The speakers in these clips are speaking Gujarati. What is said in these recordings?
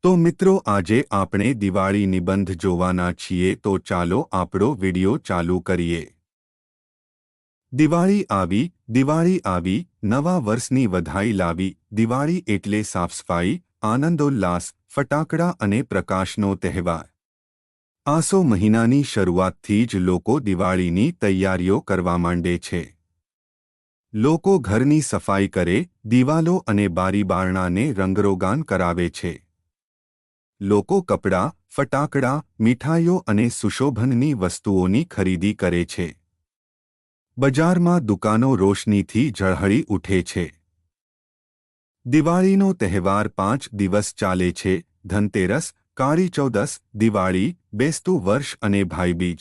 તો મિત્રો આજે આપણે દિવાળી નિબંધ જોવાના છીએ તો ચાલો આપણો વિડિયો ચાલુ કરીએ। દિવાળી આવી નવા વર્ષની વધાઈ લાવી। દિવાળી એટલે સાફસફાઈ, આનંદોલ્લાસ, ફટાકડા અને પ્રકાશનો તહેવાર। આસો મહિનાની શરૂઆતથી જ લોકો દિવાળીની તૈયારીઓ કરવા માંડે છે। લોકો ઘરની સફાઈ કરે, દિવાલો અને બારી-બારણાને રંગરોગાન કરાવે છે। લોકો કપડાં, ફટાકડા, મીઠાઈઓ અને સુશોભનની વસ્તુઓની ખરીદી કરે છે। બજારમાં દુકાનો રોશનીથી ઝળહળી ઉઠે છે। દિવાળીનો તહેવાર 5 દિવસ ચાલે છે। ધનતેરસ, કાળી ચૌદસ, દિવાળી, બેસતું વર્ષ અને ભાઈબીજ।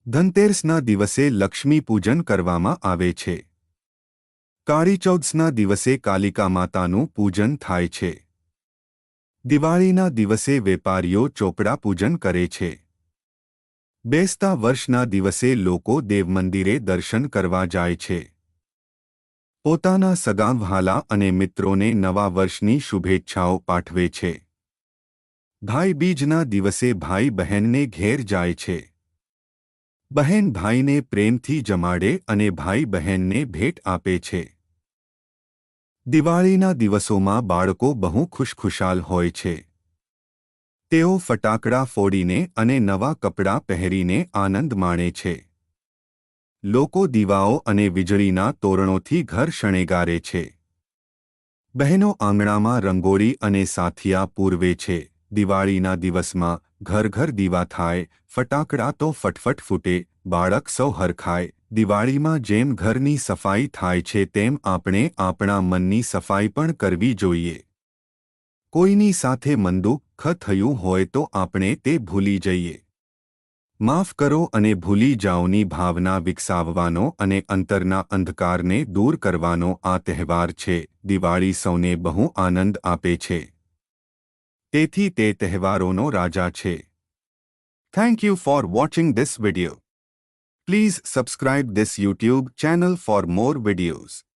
ધનતેરસના દિવસે લક્ષ્મી પૂજન કરવામાં આવે છે। કાળી ચૌદસના દિવસે કાલિકા માતાનું પૂજન થાય છે। દિવાળીના દિવસે વેપારીઓ ચોપડા પૂજન કરે છે। બેસતા વર્ષના દિવસે લોકો દેવમંદિરે દર્શન કરવા જાય છે। પોતાના સગાંવહાલા અને મિત્રોને નવા વર્ષની શુભેચ્છાઓ પાઠવે છે। ભાઈબીજના દિવસે ભાઈ બહેનને ઘેર જાય છે। બહેન ભાઈને પ્રેમથી જમાડે અને ભાઈ બહેનને ભેટ આપે છે। દિવાળીના દિવસોમાં બાળકો બહુ ખુશખુશાલ હોય છે। તેઓ ફટાકડા ફોડીને અને નવા કપડાં પહેરીને આનંદ માણે છે। લોકો દીવાઓ અને વીજળીના તોરણોથી ઘર શણગારે છે। બહેનો આંગણામાં રંગોળી અને સાથિયા પૂરવે છે। દિવાળીના દિવસમાં ઘર ઘર દીવા થાય, ફટાકડા તો ફટફટ ફૂટે, બાળક સૌ હરખાય। દિવાળીમાં જેમ ઘરની સફાઈ થાય છે તેમ આપણે આપણા મનની સફાઈ પણ કરવી જોઈએ। કોઈની સાથે મનદુઃખ થયું હોય તો આપણે તે ભૂલી જઈએ। માફ કરો અને ભૂલી જાઓની ભાવના વિકસાવવાનો અને અંતરના અંધકારને દૂર કરવાનો આ તહેવાર છે। દિવાળી સૌને બહુ આનંદ આપે છે। તેથી તે તહેવારોનો રાજા છે। Thank you for watching this video. Please subscribe this YouTube channel for more videos.